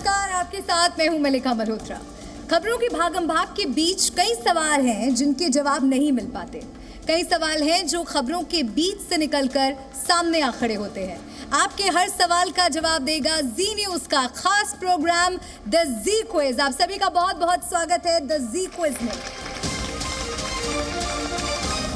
नमस्कार, आपके साथ मैं हूं मलिका मल्होत्रा। खबरों की भागम भाग के बीच कई सवाल हैं जिनके जवाब नहीं मिल पाते। कई सवाल हैं जो खबरों के बीच से निकलकर सामने आ खड़े होते हैं। आपके हर सवाल का जवाब देगा जी न्यूज का खास प्रोग्राम द जी क्विज। आप सभी का बहुत बहुत स्वागत है द जी क्विज में।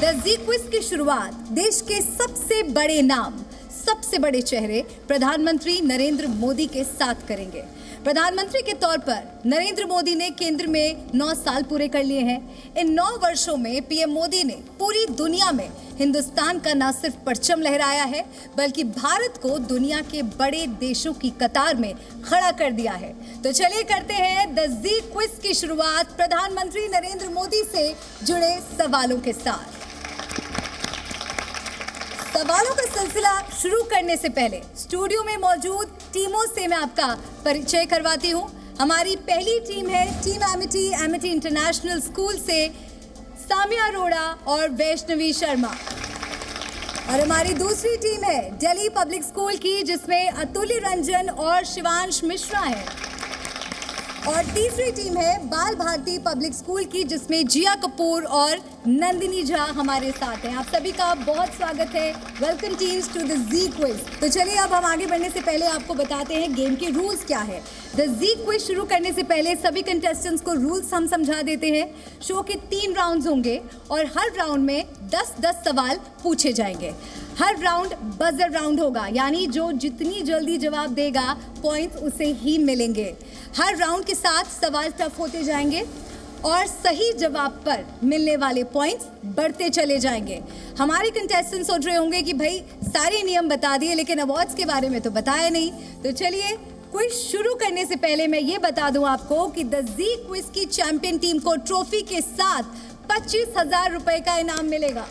द जी क्विज की शुरुआत देश के सबसे बड़े नाम, सबसे बड़े चेहरे प्रधानमंत्री नरेंद्र मोदी के साथ करेंगे। प्रधानमंत्री के तौर पर नरेंद्र मोदी ने केंद्र में 9 साल पूरे कर लिए हैं। इन 9 वर्षों में पीएम मोदी ने पूरी दुनिया में हिंदुस्तान का न सिर्फ परचम लहराया है बल्कि भारत को दुनिया के बड़े देशों की कतार में खड़ा कर दिया है। तो चलिए करते हैं द जी क्विज की शुरुआत प्रधानमंत्री नरेंद्र मोदी से जुड़े सवालों के साथ। सवालों का सिलसिला शुरू करने से पहले स्टूडियो में मौजूद टीमों से मैं आपका परिचय करवाती हूं। हमारी पहली टीम है टीम एमिटी इंटरनेशनल स्कूल से सामिया अरोड़ा और वैष्णवी शर्मा। और हमारी दूसरी टीम है दिल्ली पब्लिक स्कूल की जिसमें अतुल्य रंजन और शिवांश मिश्रा हैं। और तीसरी टीम है बाल भारती पब्लिक स्कूल की जिसमें जिया कपूर और नंदिनी झा हमारे साथ हैं। आप सभी का बहुत स्वागत है। Welcome teams to the G quiz. तो चलिए अब हम आगे बढ़ने से पहले आपको बताते हैं गेम के रूल्स क्या है। द जी क्विज शुरू करने से पहले सभी कंटेस्टेंट्स को रूल्स हम समझा देते हैं। शो के 3 राउंड्स होंगे और हर राउंड में 10-10 सवाल पूछे जाएंगे। हर राउंड बजर राउंड होगा, यानी जो जितनी जल्दी जवाब देगा पॉइंट्स उसे ही मिलेंगे। हर राउंड के साथ सवाल टफ होते जाएंगे और सही जवाब पर मिलने वाले पॉइंट्स बढ़ते चले जाएंगे। हमारे कंटेस्टेंट सोच रहे होंगे कि भाई सारे नियम बता दिए लेकिन अवार्ड्स के बारे में तो बताया नहीं। तो चलिए क्विज शुरू करने से पहले मैं ये बता दूं आपको कि द जी क्विज की चैंपियन टीम को ट्रॉफी के साथ 25,000 रुपए का इनाम मिलेगा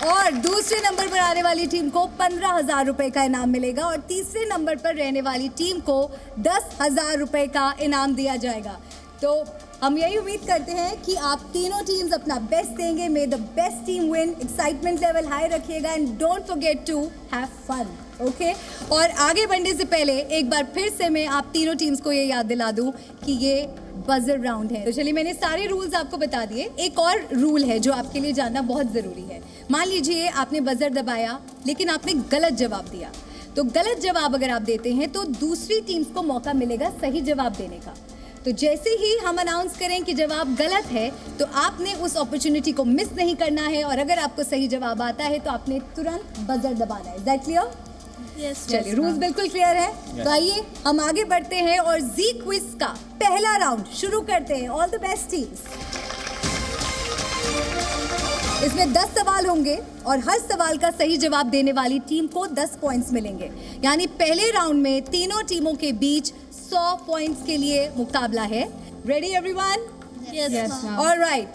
और दूसरे नंबर पर आने वाली टीम को 15,000 रुपए का इनाम मिलेगा और तीसरे नंबर पर रहने वाली टीम को 10,000 रुपए का इनाम दिया जाएगा। तो हम यही उम्मीद करते हैं कि आप तीनों टीम्स अपना बेस्ट देंगे। May the best team win. Excitement level high रखिएगा and don't forget to have fun. Okay, और आगे बढ़ने से पहले एक बार फिर से मैं आप तीनों टीम्स को ये याद दिला दूं कि ये बजर राउंड है। तो चलिए मैंने सारे रूल्स आपको बता दिए। एक और रूल है जो आपके लिए जानना बहुत ज़रूरी है। मान लीजिए आपने बजर दबाया लेकिन आपने गलत जवाब दिया। तो गलत जवाब अगर आप देते हैं तो दूसरी टीम्स को मौका मिलेगा सही जवाब देने का। तो जैसे ही हम अनाउंस करें कि जवाब गलत है तो आपने उस अपॉर्चुनिटी को मिस नहीं करना है और अगर आपको सही जवाब आता है तो आपने तुरंत बजर दबाना है। Is that clear? Yes, चलिए रूल्स बिल्कुल क्लियर है। तो आइए हम आगे बढ़ते हैं और जी क्विज का पहला राउंड शुरू करते हैं। All the best teams. इसमें 10 सवाल होंगे और हर सवाल का सही जवाब देने वाली टीम को 10 पॉइंट्स मिलेंगे। यानी पहले राउंड में तीनों टीमों के बीच 100 पॉइंट्स के लिए मुकाबला है। Ready everyone? Yes, ऑलराइट,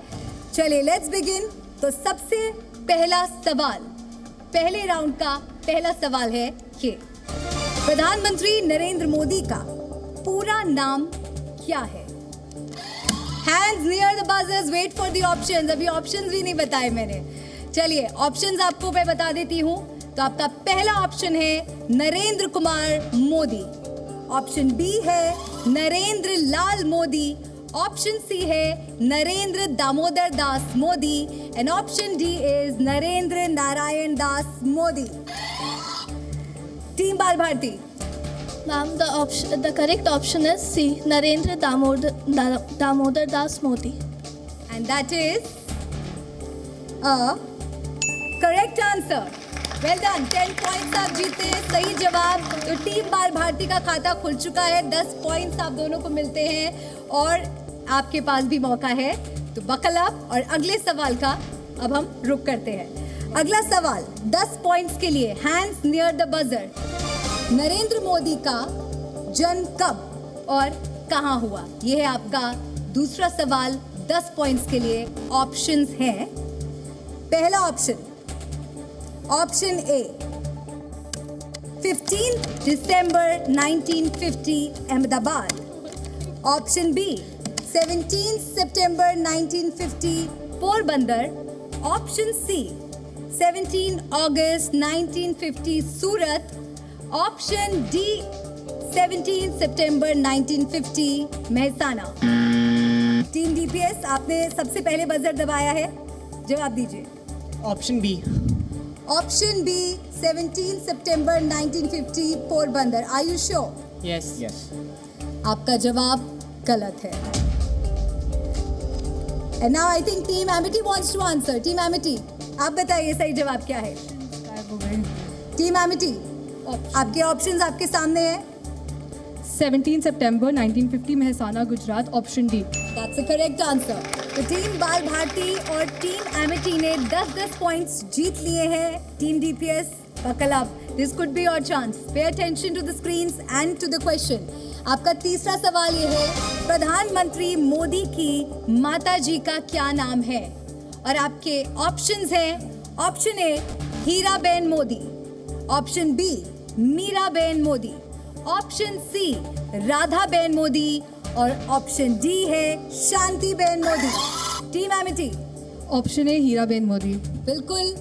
चलिए लेट्स बिगिन। तो सबसे पहला सवाल, पहले राउंड का पहला सवाल है कि प्रधानमंत्री नरेंद्र मोदी का पूरा नाम क्या है? Hands near the buzzers, wait for the options। अभी ऑप्शंस भी नहीं बताए मैंने। चलिए ऑप्शंस आपको मैं बता देती हूँ। तो आपका पहला ऑप्शन है नरेंद्र कुमार मोदी, ऑप्शन बी है नरेंद्र लाल मोदी, ऑप्शन सी है Narendra Damodar Das Modi and option D is Narendra Narayan Das Modi. Team Bal Bharati. Ma'am, the correct option is C, Narendra Damodar Das Modi. And that is a correct answer. Well done. 10 points आप जीते हैं, सही जवाब। तो टीम बाल भारती का खाता खुल चुका है। 10 पॉइंट्स आप दोनों को मिलते हैं और आपके पास भी मौका है। तो बकल अप और अगले सवाल का अब हम रुक करते हैं। अगला सवाल 10 पॉइंट्स के लिए, hands near the buzzer. Narendra Modi का जन्म कब और कहां हुआ? यह है आपका दूसरा सवाल। 10 पॉइंट्स के लिए ऑप्शंस हैं। पहला ऑप्शन, ऑप्शन ए 15 दिसंबर 1950 अहमदाबाद, ऑप्शन बी 17 सितंबर 1950 पोरबंदर, ऑप्शन सी 17 अगस्त 1950 सूरत, ऑप्शन डी 17 सितंबर 1950 मेहसाना। टीम डीपीएस, आपने सबसे पहले बजर दबाया है, जवाब दीजिए। Option B. ऑप्शन बी 17 सितंबर 1950 Porbandar. Are you sure? Yes yes. आपका जवाब गलत है। And now I think Team Amity wants to answer. Team Amity, आप बताइए सही जवाब क्या है? Team Amity, आपके ऑप्शंस आपके सामने हैं। 17 सितंबर 1950 Mehsana Gujarat, option D. That's the correct answer. तो टीम बाल भारती और टीम एमिटी ने 10-10 पॉइंट्स जीत लिए हैं। Team DPS buckle up. This could be your chance. Pay attention to the screens and to the question. आपका तीसरा सवाल ये है, प्रधानमंत्री मोदी की माता जी का क्या नाम है? और आपके ऑप्शंस हैं, option A Hiraben Modi, option B Miraben Modi, option C Radhaben Modi और ऑप्शन डी है Shantiben Modi. Team Amity, option A Hiraben Modi. बिल्कुल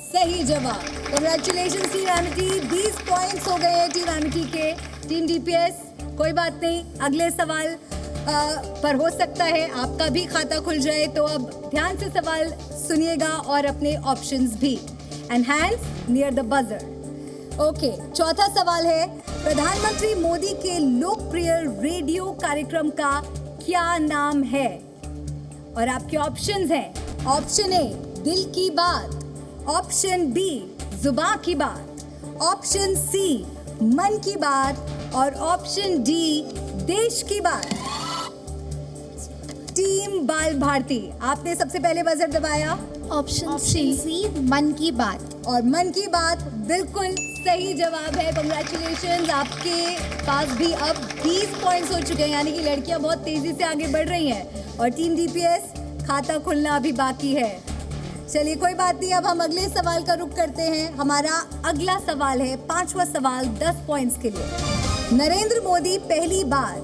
सही जवाब। कंग्रेचुलेशंस टीम एमिटी, 20 पॉइंट्स हो गए हैं टीम एमिटी के। टीम डीपीएस, कोई बात नहीं, अगले सवाल पर हो सकता है आपका भी खाता खुल जाए, तो अब ध्यान से सवाल सुनिएगा और अपने ऑप्शंस भी। And hands near the buzzer. Okay, चौथा सवाल है, प्रधानमंत्री मोदी के लोकप्रिय रेडियो कार्यक्रम का क्या नाम है? और आपके ऑप्शंस हैं, ऑप्शन ए दिल की बात, ऑप्शन बी जुबां की बात, ऑप्शन सी मन की बात और ऑप्शन डी देश की बात। टीम बाल भारती, आपने सबसे पहले बजर दबाया। ऑप्शन सी मन की बात। और मन की बात बिल्कुल सही जवाब है। कंग्रेचुलेशंस, आपके पास भी अब 20 पॉइंट्स हो चुके हैं, यानी कि लड़कियां बहुत तेजी से आगे बढ़ रही हैं। और टीम डीपीएस, खाता खुलना अभी बाकी है। चलिए कोई बात नहीं, अब हम अगले सवाल का रुख करते हैं। हमारा अगला सवाल है, 5वां सवाल 10 पॉइंट्स के लिए। नरेंद्र मोदी पहली बार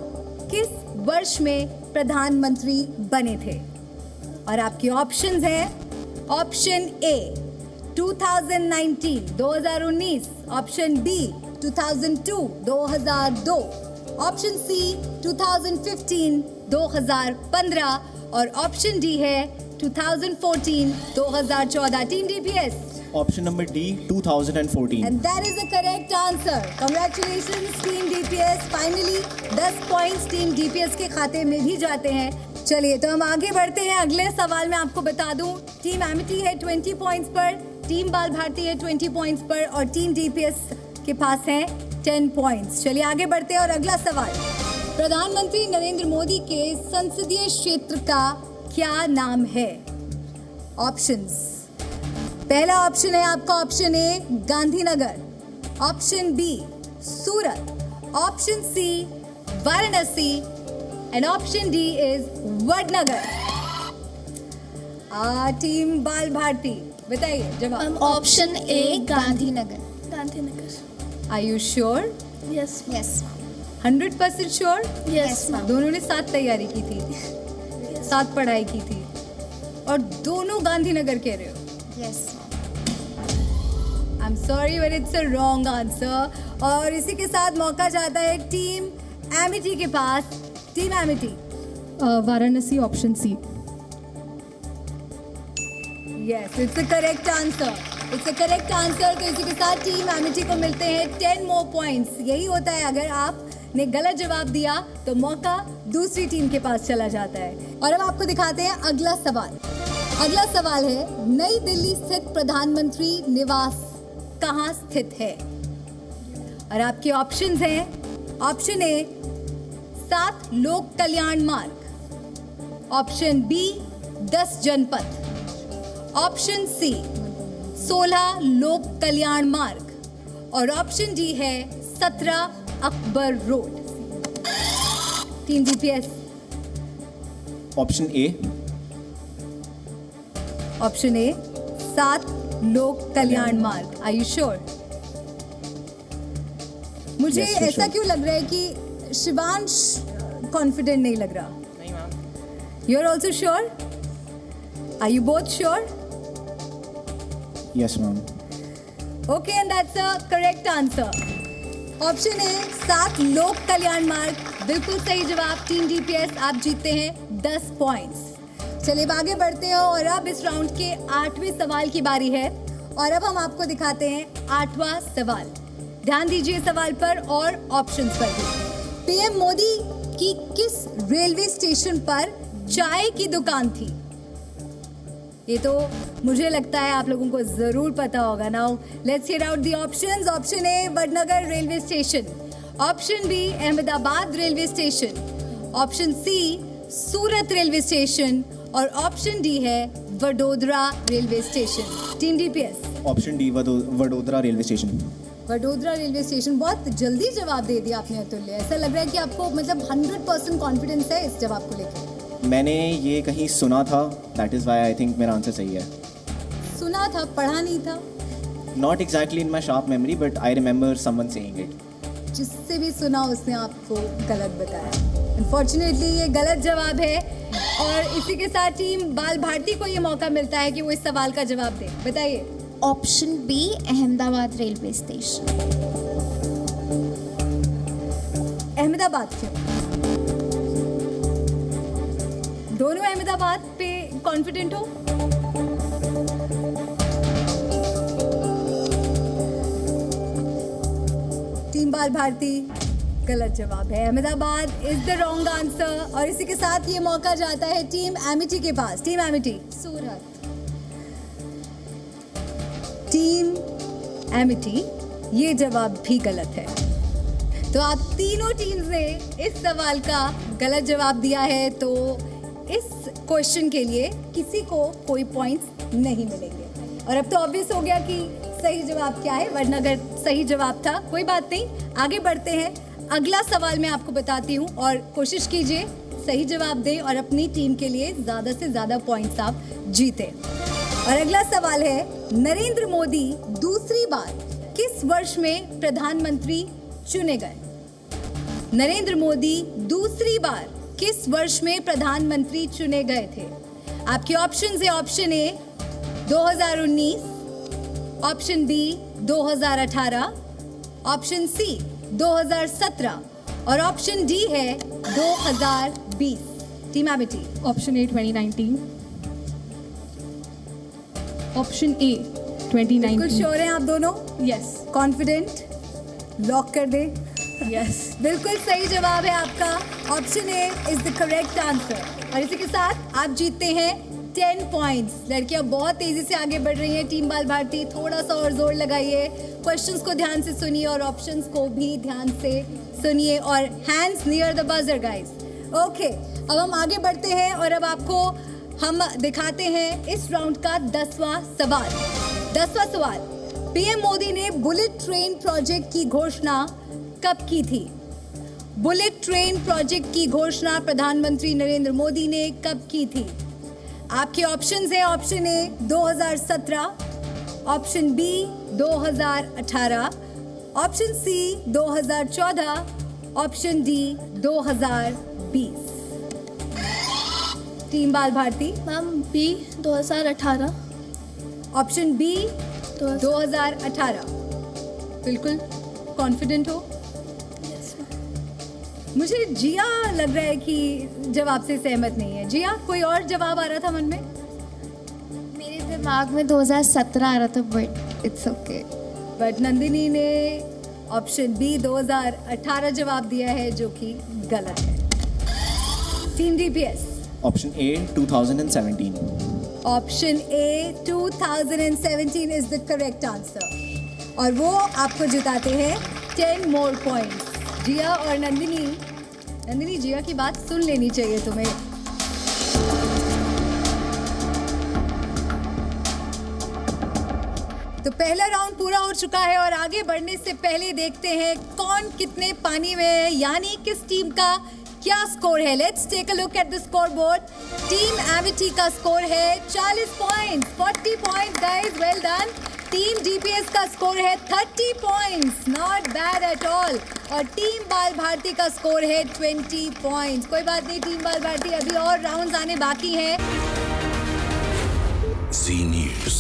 किस वर्ष में प्रधानमंत्री बने थे? और आपके ऑप्शंस हैं, option A 2019 2019, option B 2002 2002, option C 2015 2015 और ऑप्शन डी है 2014 2014। Team DPS, option number D 2014। and that is the correct answer. Congratulations team DPS, finally 10 points team DPS के खाते में भी जाते हैं। चलिए तो हम आगे बढ़ते हैं। अगले सवाल में आपको बता दूं, टीम एमिटी है 20 पॉइंट्स पर, टीम बाल भारती है 20 पॉइंट्स पर और टीम डीपीएस के पास हैं 10 पॉइंट्स। चलिए आगे बढ़ते हैं और अगला सवाल, प्रधानमंत्री नरेंद्र मोदी के संसदीय क्षेत्र का क्या नाम है? ऑप्शंस, पहला ऑप्शन है आपका option A Gandhinagar, option B Surat, option C Varanasi and option D is Vadnagar. Team Bal Bharati बताइए जवाब। Option A Gandhinagar. Gandhinagar. Are you sure? Yes yes 100% sure? Yes दोनों ने साथ तैयारी की थी, साथ पढ़ाई की थी और दोनों गांधीनगर कह रहे हो? Yes. I am sorry but it's a wrong answer. और इसी के साथ मौका जाता है टीम एमिटी के पास। Team Amity, Varanasi, option C. Yes, it's the correct answer. It's the correct answer. तो इसी के साथ टीम एमिटी को मिलते हैं 10 मोर पॉइंट्स। यही होता है, अगर आपने गलत जवाब दिया तो मौका दूसरी टीम के पास चला जाता है। और अब आपको दिखाते हैं अगला सवाल। अगला सवाल है, नई दिल्ली स्थित प्रधानमंत्री निवास कहाँ स्थित है? और आपके ऑप्शंस हैं, option A 7 Lok Kalyan Marg, option B 10 Janpath, option C 16 Lok Kalyan Marg और ऑप्शन डी है 17 Akbar road. Team DPS, option A. Option A 7 Lok Kalyan Marg. Are you sure? मुझे Yes, we're ऐसा sure. क्यों लग रहा है कि शिवांश कॉन्फिडेंट नहीं लग रहा? नहीं ma'am. You are also sure? Are you both sure? Yes ma'am. Okay, and that's the correct answer. Option A 7 Lok Kalyan मार्ग बिल्कुल सही जवाब। टीम डीपीएस आप जीतते हैं 10 पॉइंट्स। चलिए अब आगे बढ़ते हैं और अब इस राउंड के 8वें सवाल की बारी है और अब हम आपको दिखाते हैं 8वां सवाल। ध्यान दीजिए सवाल पर और ऑप्शंस पर भी। पीएम मोदी की किस रेलवे स्टेशन पर चाय की दुकान थी? ये तो मुझे लगता है आप लोगों को जरूर पता होगा। Now let's hear out the options. Option A Vadnagar railway station, option B Ahmedabad railway station, option C Surat railway station और ऑप्शन डी है Vadodara railway station. Team DPS option D Vadodara railway station. Vadodara railway station. बहुत जल्दी जवाब दे दिया आपने अतुल्य। ऐसा लग रहा है कि आपको मतलब 100% कॉन्फिडेंस है इस जवाब को लेकर। मैंने ये कहीं सुना था, that is why I think मेरा आंसर सही है। सुना था, पढ़ा नहीं था? Not exactly in my sharp memory but I remember someone saying it. जिससे भी सुना उसने आपको गलत बताया। अनफॉर्चुनेटली ये गलत जवाब है और इसी के साथ टीम बाल भारती को ये मौका मिलता है कि वो इस सवाल का जवाब दे। बताइए। Option B Ahmedabad railway station. Ahmedabad क्यों? दोनों अहमदाबाद पे कॉन्फिडेंट हो? टीम बाल भारती गलत जवाब है। Ahmedabad is the wrong answer और इसी के साथ ये मौका जाता है टीम एमिटी के पास। Team Amity. Surat. Team Amity ये जवाब भी गलत है। तो आप तीनों टीम्स ने इस सवाल का गलत जवाब दिया है तो इस क्वेश्चन के लिए किसी को कोई पॉइंट्स नहीं मिलेंगे। और अब तो ऑब्वियस हो गया कि सही जवाब क्या है। वडनगर सही जवाब था। कोई बात नहीं, आगे बढ़ते हैं। अगला सवाल मैं आपको बताती हूँ और कोशिश कीजिए सही जवाब दें और अपनी टीम के लिए ज़्यादा से ज़्यादा पॉइंट्स आप जीतें। और अगला सवाल है, नरेंद्र मोदी दूसरी बार किस वर्ष में प्रधानमंत्री चुने गए? नरेंद्र मोदी दूसरी बार किस वर्ष में प्रधानमंत्री चुने गए थे? आपके ऑप्शंस है option A 2019, option B 2018, option C 2017 और ऑप्शन डी है 2020। Team Amity. Option A 2019, option A 2019। कुछ श्योर हैं आप दोनों? Yes confident? लॉक कर दे। यस। बिल्कुल सही जवाब है आपका। Option A is the correct answer और इसी के साथ आप जीतते हैं 10 पॉइंट्स। लड़कियां बहुत तेजी से आगे बढ़ रही हैं। टीम बाल भारती थोड़ा सा और जोर लगाइए, क्वेश्चंस को ध्यान से सुनिए और ऑप्शंस को भी ध्यान से सुनिए और hands near the buzzer guys. Okay, अब हम आगे बढ़ते हैं और अब आपको हम दिखाते हैं इस राउंड का 10वां सवाल। 10वां सवाल, पीएम मोदी ने बुलेट ट्रेन प्रोजेक्ट की घोषणा कब की थी? बुलेट ट्रेन प्रोजेक्ट की घोषणा प्रधानमंत्री नरेंद्र मोदी ने कब की थी? आपके ऑप्शंस है option A 2017, option B 2018, option C 2014, option D 2020। Team Bal Bharati. Ma'am B 2018। Option B 2018। बिल्कुल कॉन्फिडेंट हो? मुझे जिया लग रहा है कि जवाब से सहमत नहीं है। जिया, कोई और जवाब आ रहा था मन में? मेरे दिमाग में 2017 आ रहा था but it's okay. But Nandini ने ऑप्शन बी 2018 जवाब दिया है जो कि गलत है। Team DPS. Option A 2017। Option A 2017 is the correct answer और वो आपको जिताते हैं 10 मोर पॉइंट्स। जिया और नंदिनी, जिया की बात सुन लेनी चाहिए तुम्हें। तो पहला राउंड पूरा हो चुका है और आगे बढ़ने से पहले देखते हैं कौन कितने पानी में है, यानी किस टीम का क्या स्कोर है। Let's take a look at the score board. Team Amity का स्कोर है 40 points, 40 points guys, well done. Team DPS का स्कोर है 30 points, not bad at all. और टीम बाल भारती का स्कोर है 20 पॉइंट्स। कोई बात नहीं टीम बाल भारती, अभी और राउंड्स आने बाकी हैं। जी न्यूज़।